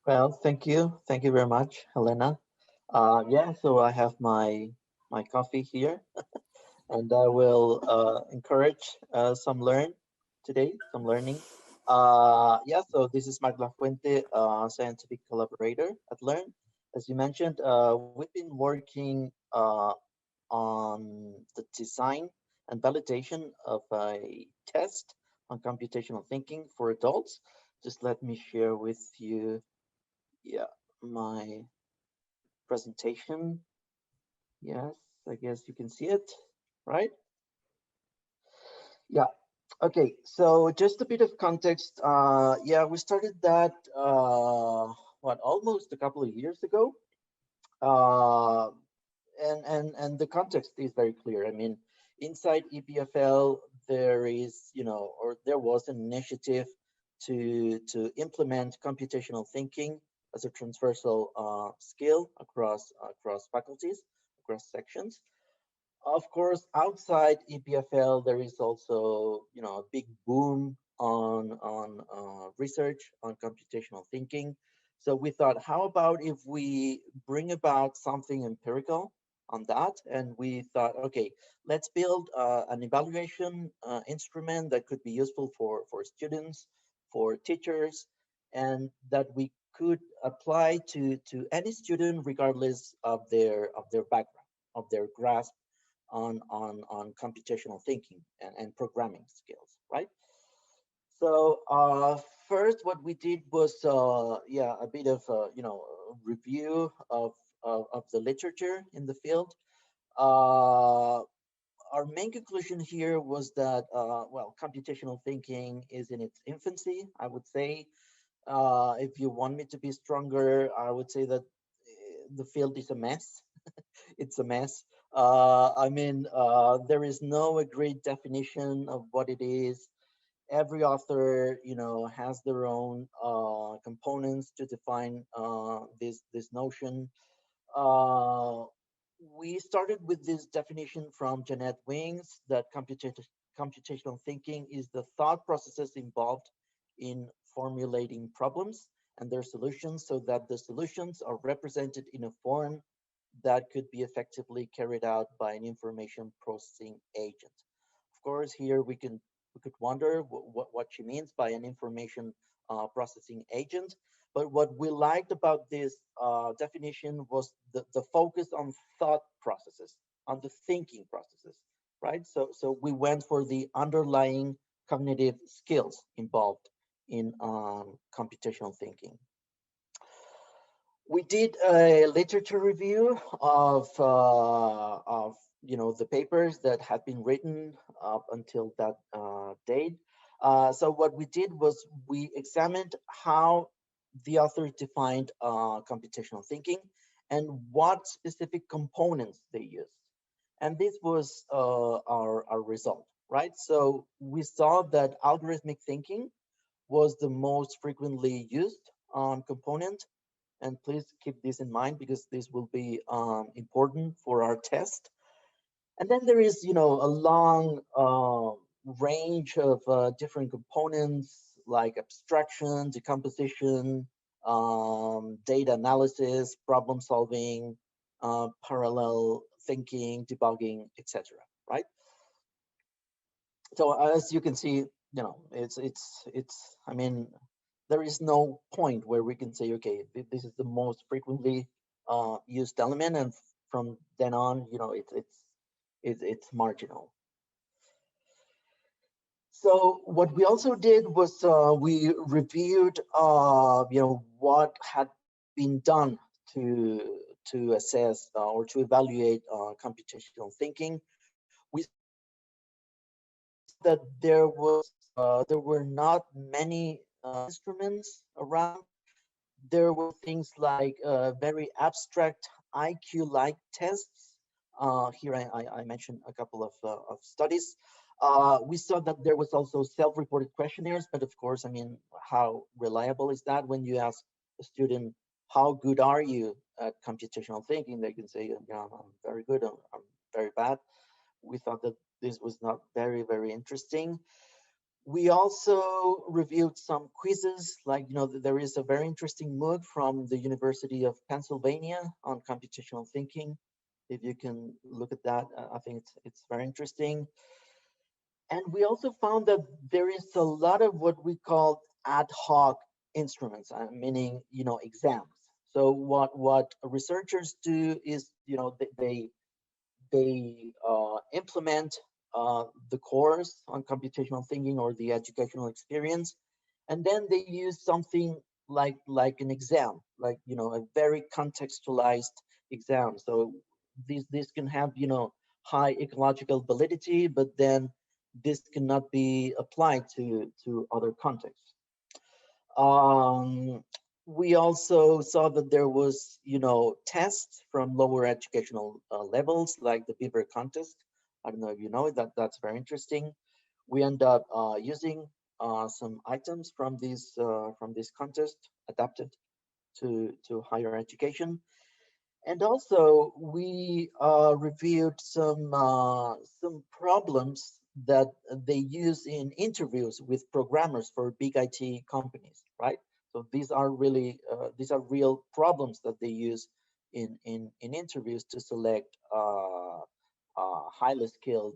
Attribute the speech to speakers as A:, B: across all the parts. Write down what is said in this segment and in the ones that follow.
A: Well, thank you. Thank you very much, Helena. Yeah, so I have my coffee here, and I will encourage some learning. Yeah, so this is Marc Lafuente, scientific collaborator at Learn. As you mentioned, we've been working on the design and validation of a test on computational thinking for adults. Just let me share with you, yeah, my presentation. Yes, I guess you can see it, right? Yeah. Okay, so just a bit of context. Yeah, we started that almost a couple of years ago. Uh, and the context is very clear. I mean, inside EPFL, there is, or there was an initiative to implement computational thinking as a transversal skill across faculties, across sections. Of course, outside EPFL, there is also, a big boom on research on computational thinking. So we thought, how about if we bring about something empirical on that? And we thought, okay, let's build an evaluation instrument that could be useful for students, for teachers, and that we could apply to any student regardless of their background, of their grasp on computational thinking and programming skills, right? So first, what we did was yeah, a bit of review of the literature in the field. Uh, our main conclusion here was that well, computational thinking is in its infancy. I would say, if you want me to be stronger, I would say that the field is a mess. It's a mess. I mean, there is no agreed definition of what it is. Every author, has their own components to define this notion. Uh, we started with this definition from Jeanette Wings that computational thinking is the thought processes involved in formulating problems and their solutions so that the solutions are represented in a form that could be effectively carried out by an information processing agent. Of course, here we could wonder what she means by an information processing agent. But what we liked about this definition was the focus on thought processes, on the thinking processes, right? So we went for the underlying cognitive skills involved in computational thinking. We did a literature review of the papers that had been written up until that date. So what we did was we examined how the authors defined computational thinking and what specific components they used. And this was our result, right? So we saw that algorithmic thinking was the most frequently used component, and please keep this in mind because this will be important for our test. And then there is, a long range of different components like abstraction, decomposition, data analysis, problem solving, parallel thinking, debugging, etc. Right? So as you can see, it's. I mean, there is no point where we can say, okay, this is the most frequently used element, and from then on, it's marginal. So what we also did was we reviewed, what had been done to assess or to evaluate computational thinking. We that there were not many instruments around. There were things like very abstract IQ-like tests. Here I mentioned a couple of studies. We saw that there was also self-reported questionnaires, but of course, I mean, how reliable is that when you ask a student, how good are you at computational thinking? They can say, yeah, I'm very good, I'm very bad. We thought that this was not very, very interesting. We also reviewed some quizzes, like, there is a very interesting MOOC from the University of Pennsylvania on computational thinking. If you can look at that, I think it's very interesting. And we also found that there is a lot of what we call ad hoc instruments, meaning, exams. So what researchers do is, they implement the course on computational thinking or the educational experience, and then they use something like an exam, like, a very contextualized exam. So this can have, high ecological validity, but then this cannot be applied to other contexts. um, we also saw that there was, tests from lower educational levels, like the Beaver contest. I don't know if you know it, that's very interesting. We end up using some items from this contest, adapted to higher education. And also, we reviewed some problems that they use in interviews with programmers for big IT companies, right? So these are real problems that they use in interviews to select highly skilled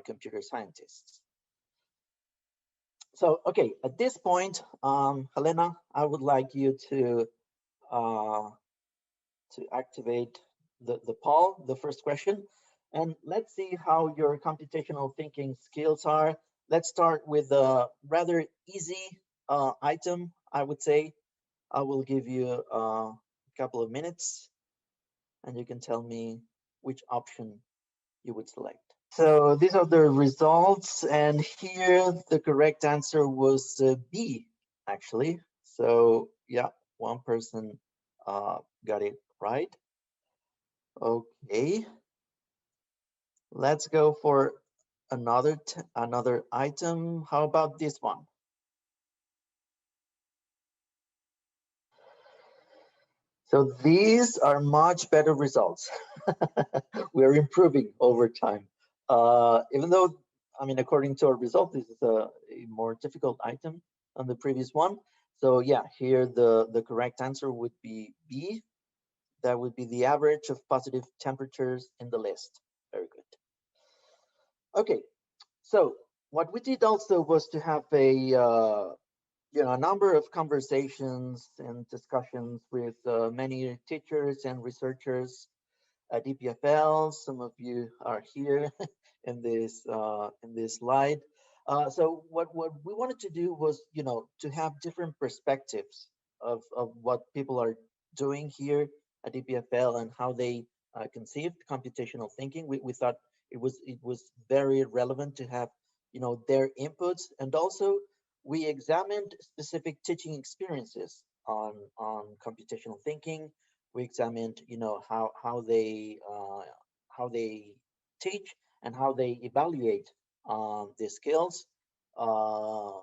A: computer scientists. So, okay, at this point, Helena, I would like you uh, to activate the poll, the first question. And let's see how your computational thinking skills are. Let's start with a rather easy item, I would say. I will give you a couple of minutes and you can tell me which option you would select. So these are the results, and here the correct answer was B, actually. So yeah, one person got it right. Okay, let's go for another item. How about this one? So these are much better results. We're improving over time. Even though, I mean, according to our result, this is a more difficult item than the previous one. So yeah, here the correct answer would be B. That would be the average of positive temperatures in the list. Very good. Okay, so what we did also was to have a number of conversations and discussions with many teachers and researchers at EPFL. Some of you are here in this slide. So what we wanted to do was, to have different perspectives of what people are doing here at EPFL and how they conceived computational thinking. We thought it was very relevant to have, their inputs, and also we examined specific teaching experiences on computational thinking. We examined, how they teach and how they evaluate the skills. Um,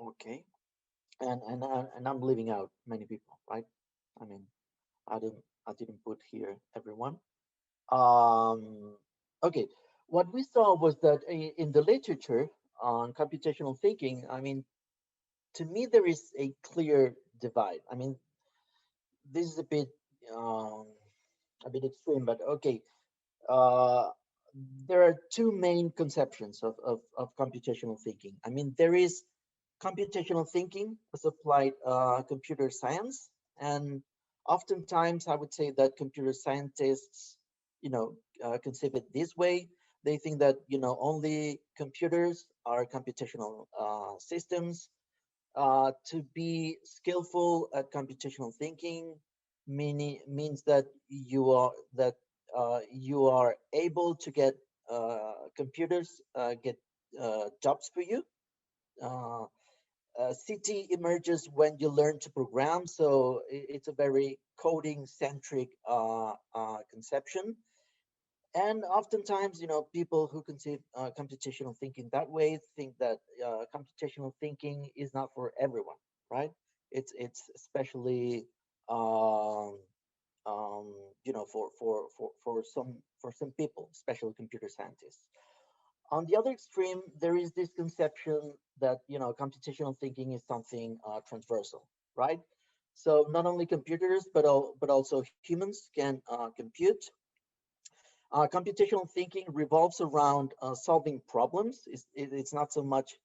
A: okay, and I'm leaving out many people, right? I mean, I didn't put here everyone. Um, okay, what we saw was that in the literature on computational thinking, I mean, to me there is a clear divide. I mean, this is um, a bit extreme, but okay. Uh, there are two main conceptions of computational thinking. I mean, there is computational thinking as applied computer science, and oftentimes I would say that computer scientists, conceive it this way. They think that, only computers are computational systems. To be skillful at computational thinking means that you are able to get computers get jobs for you. Uh, CT emerges when you learn to program, so it's a very coding centric conception. And oftentimes, people who conceive computational thinking that way think that computational thinking is not for everyone, right? It's especially um, for some people, especially computer scientists. On the other extreme, there is this conception that computational thinking is something transversal, right? So not only computers, but also humans can compute. Computational thinking revolves around solving problems. It's not so much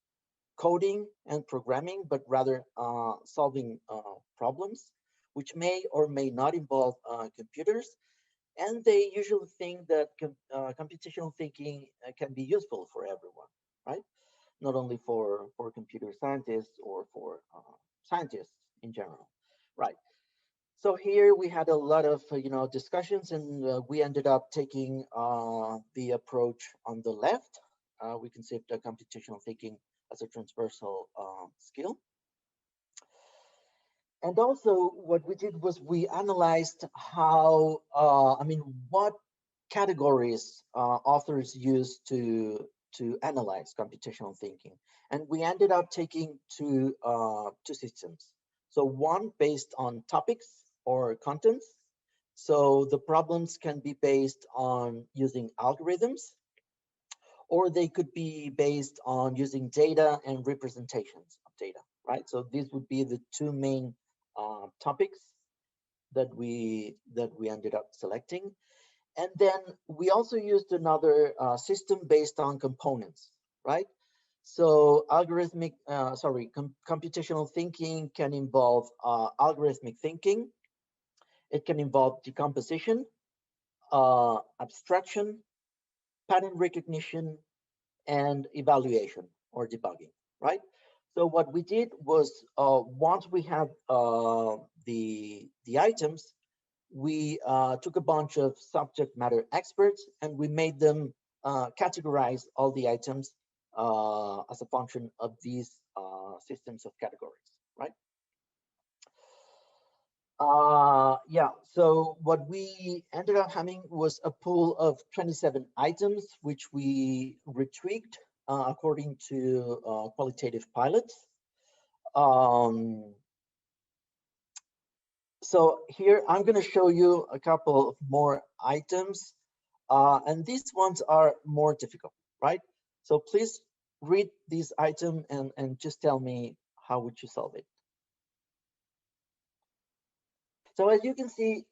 A: coding and programming, but rather solving problems, which may or may not involve computers. And they usually think that computational thinking can be useful for everyone, right? Not only for computer scientists or for scientists in general, right? So here we had a lot of discussions, and we ended up taking the approach on the left. We considered computational thinking as a transversal skill. And also what we did was we analyzed how, what categories authors use to analyze computational thinking. And we ended up taking two systems. So one based on topics or contents. So the problems can be based on using algorithms, or they could be based on using data and representations of data, right? So these would be the two main topics that we ended up selecting. And then we also used another system based on components, right? So computational thinking can involve algorithmic thinking. It can involve decomposition, abstraction, pattern recognition, and evaluation or debugging, right? So what we did was once we had the items, we took a bunch of subject matter experts and we made them categorize all the items as a function of these systems of categories, right? Yeah, so what we ended up having was a pool of 27 items, which we retrieved according to qualitative pilots. Um, so here I'm going to show you a couple of more items, and these ones are more difficult, right? So please read this item and just tell me how would you solve it. So as you can see,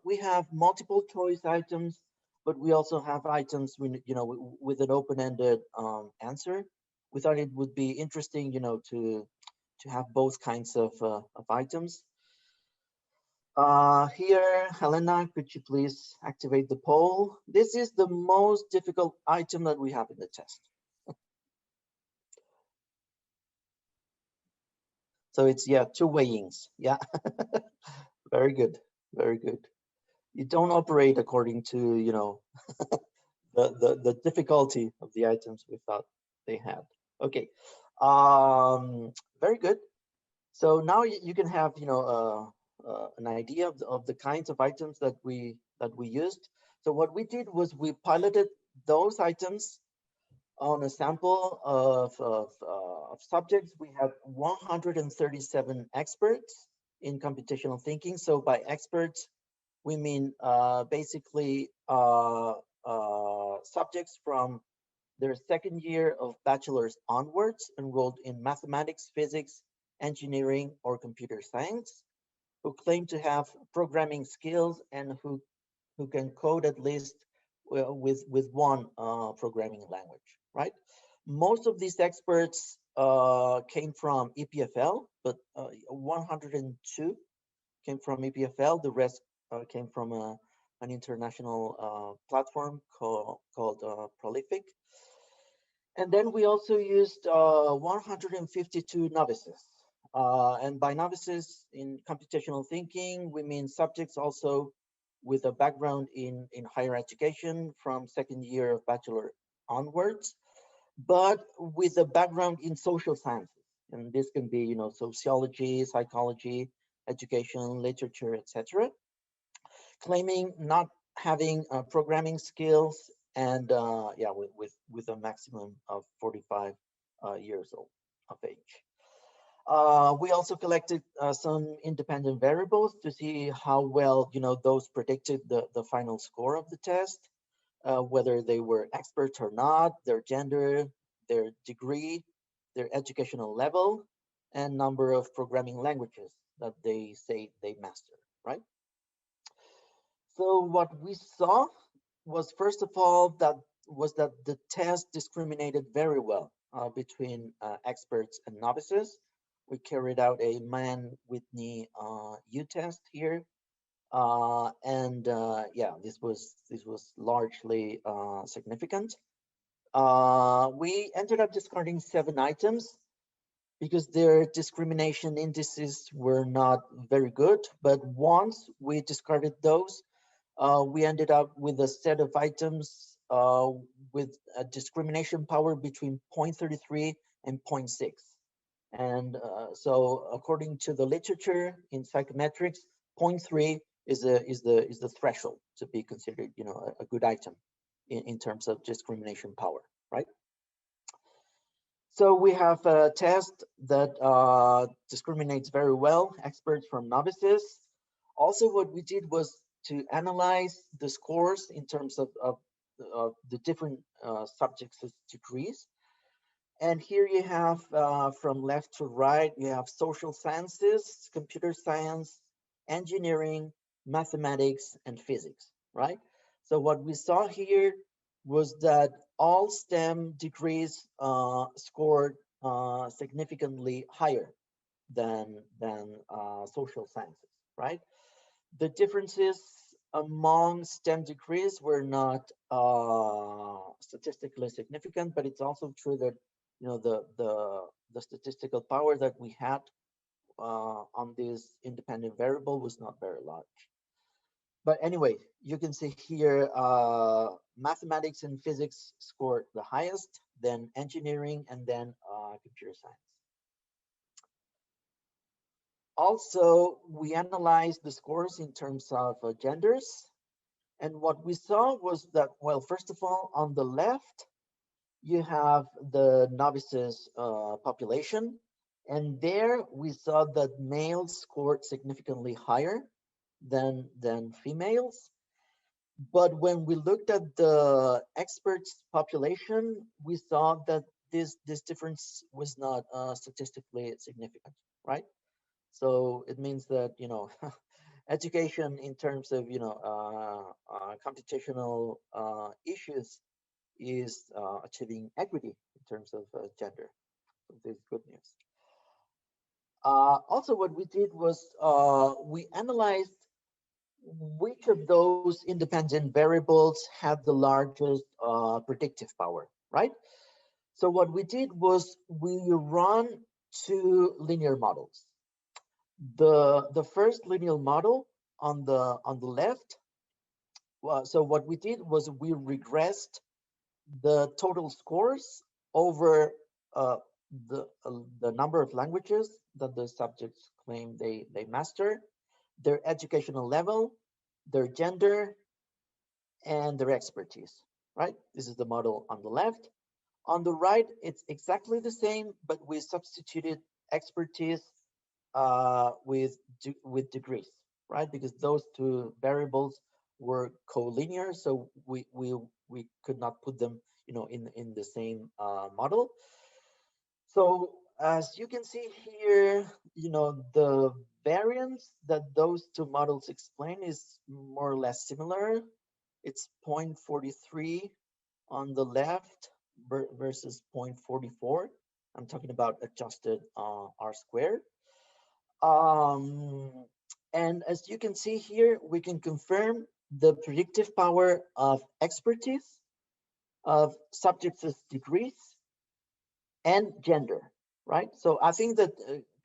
A: we have multiple choice items, but we also have items with an open-ended answer. We thought it would be interesting, to have both kinds of items. Here, Helena, could you please activate the poll? This is the most difficult item that we have in the test. So it's, yeah, two weighings. Yeah, very good, very good. You don't operate according to, the difficulty of the items we thought they had. Okay, very good. So now you can have, an idea of the kinds of items that we used. So what we did was we piloted those items on a sample of subjects. We had 137 experts in computational thinking. So by experts, we mean basically subjects from their second year of bachelor's onwards, enrolled in mathematics, physics, engineering, or computer science, who claim to have programming skills and who can code at least with one programming language, right? Most of these experts came from EPFL, but 102 came from EPFL. The rest came from an international platform called Prolific. And then we also used 152 novices. And by novices in computational thinking, we mean subjects also with a background in higher education from second year of bachelor onwards, but with a background in social sciences. And this can be, sociology, psychology, education, literature, etc., claiming not having programming skills and yeah, with a maximum of 45 years old of age. We also collected some independent variables to see how well, those predicted the final score of the test. whether they were experts or not, their gender, their degree, their educational level, and number of programming languages that they say they master, right? So what we saw was, first of all, that the test discriminated very well between experts and novices. We carried out a Mann-Whitney U-test here, and yeah, this was largely significant. We ended up discarding 7 items because their discrimination indices were not very good. But once we discarded those, we ended up with a set of items with a discrimination power between 0.33 and zero point 0.6. And so, according to the literature in psychometrics, zero point 0.3 is the threshold to be considered, a good item in terms of discrimination power, right? So we have a test that discriminates very well experts from novices. Also, what we did was to analyze the scores in terms of the different subjects' degrees. And here you have, from left to right, you have social sciences, computer science, engineering, mathematics, and physics, right? So what we saw here was that all STEM degrees scored significantly higher than social sciences, right? The differences among STEM degrees were not statistically significant, but it's also true that the statistical power that we had on this independent variable was not very large. But anyway, you can see here mathematics and physics scored the highest, then engineering, and then computer science. Also, we analyzed the scores in terms of genders. And what we saw was that, well, first of all, on the left, you have the novices population. And there we saw that males scored significantly higher than females. But when we looked at the experts population, we saw that this difference was not statistically significant, right? So it means that, education in terms of, computational issues is achieving equity in terms of gender. So this is good news. Also, what we did was we analyzed which of those independent variables had the largest predictive power, right? So what we did was we run 2 linear models. The first linear model on the left. So what we did was we regressed the total scores over the number of languages that the subjects claim they master, their educational level, their gender, and their expertise, right? This is the model on the left. On the right, it's exactly the same, but we substituted expertise with degrees, right? Because those 2 variables were collinear, so we could not put them, in the same model. So as you can see here, the variance that those 2 models explain is more or less similar. It's 0.43 on the left versus 0.44. I'm talking about adjusted R squared. And as you can see here, we can confirm the predictive power of expertise, of subjects' degrees, and gender, right? So I think that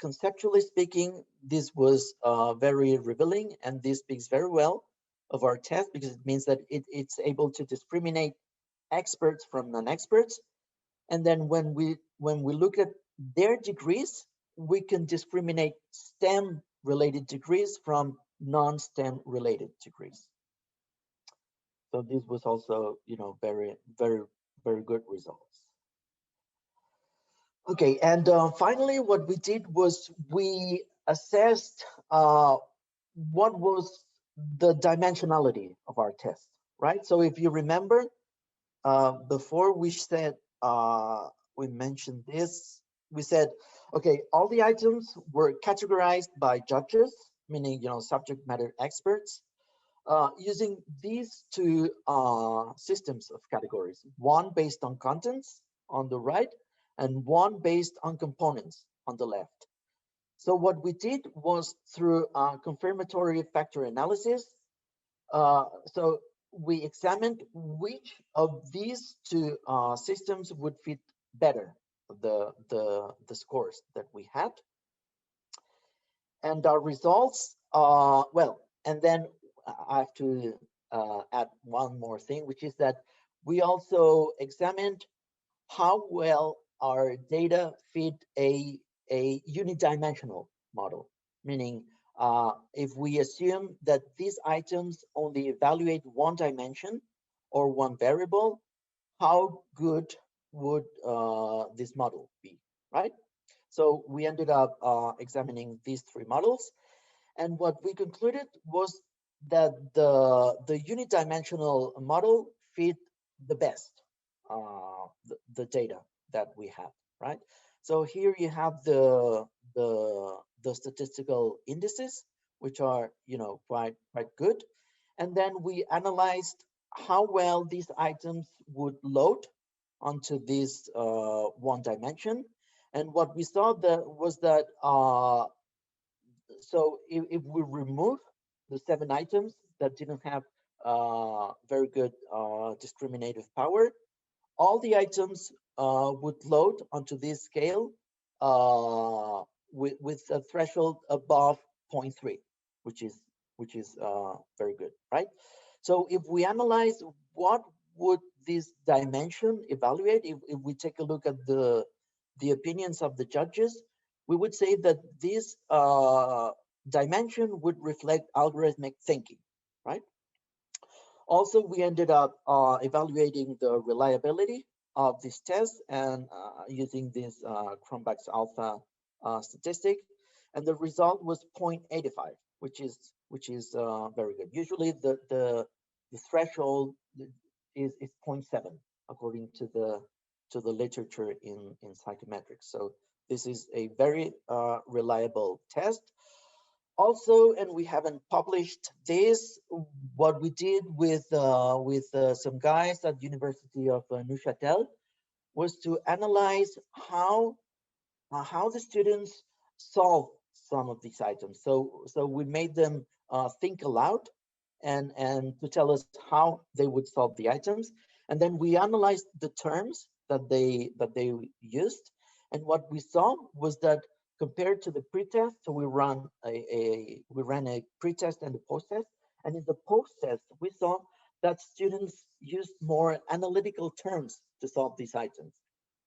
A: conceptually speaking, this was very revealing, and this speaks very well of our test because it means that it's able to discriminate experts from non-experts. And then when we look at their degrees, we can discriminate STEM related degrees from non-STEM related degrees. So this was also, very, very, very good results. Okay, and finally, what we did was we assessed what was the dimensionality of our test, right? So if you remember, before we said, we mentioned this, we said, okay, all the items were categorized by judges, meaning, subject matter experts, using these two systems of categories, one based on contents on the right and one based on components on the left. So what we did was through confirmatory factor analysis, so we examined which of these two systems would fit better the scores that we had, and our results. Well, and then I have to add one more thing, which is that we also examined how well our data fit a unidimensional model, meaning if we assume that these items only evaluate one dimension or one variable, how good would this model be, right? So we ended up examining these three models, and what we concluded was that the unidimensional model fit the best the data that we have, right? So here you have the statistical indices, which are quite good, and then we analyzed how well these items would load onto this one dimension, and what we saw that was that so if we remove the 7 items that didn't have very good discriminative power, all the items would load onto this scale with a threshold above zero point 0.3, which is very good, right? So if we analyze what would this dimension evaluate, if we take a look at the opinions of the judges, we would say that this dimension would reflect algorithmic thinking, right? Also, we ended up evaluating the reliability of this test and using this Cronbach's alpha statistic, and the result was 0.85, which is very good. Usually, the threshold is 0.7 according to the literature in psychometrics. So this is a very reliable test. Also, and we haven't published this, what we did with some guys at University of Neuchâtel was to analyze how the students solve some of these items. So we made them think aloud and to tell us how they would solve the items, and then we analyzed the terms that they used, and what we saw was that compared to the pretest, so we ran a pretest and a post-test, and in the post-test we saw that students used more analytical terms to solve these items.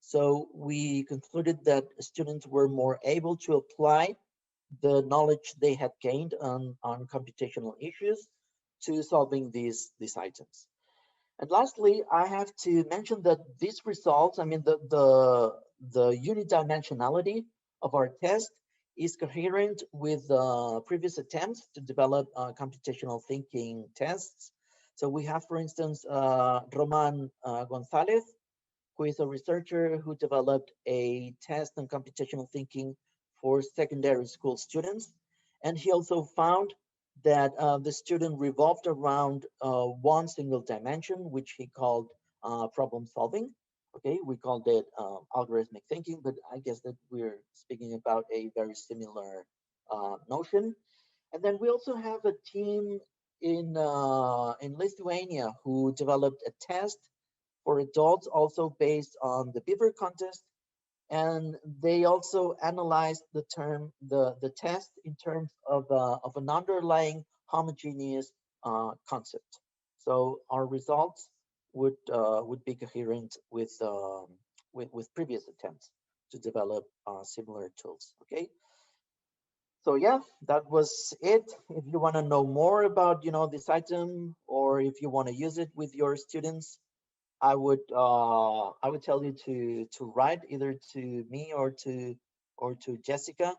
A: So we concluded that students were more able to apply the knowledge they had gained on computational issues to solving these items. And lastly, I have to mention that these results, I mean, the unidimensionality of our test is coherent with previous attempts to develop computational thinking tests. So we have, for instance, Roman Gonzalez, who is a researcher who developed a test on computational thinking for secondary school students. And he also found that the student revolved around one single dimension, which he called problem solving. Okay, we called it algorithmic thinking, but I guess that we're speaking about a very similar notion. And then we also have a team in Lithuania who developed a test for adults, also based on the Beaver contest, and they also analyzed the test in terms of an underlying homogeneous concept. So our results would be coherent with previous attempts to develop similar tools. Okay. So yeah, that was it. If you want to know more about this item, or if you want to use it with your students, I would tell you to write either to me or to Jessica,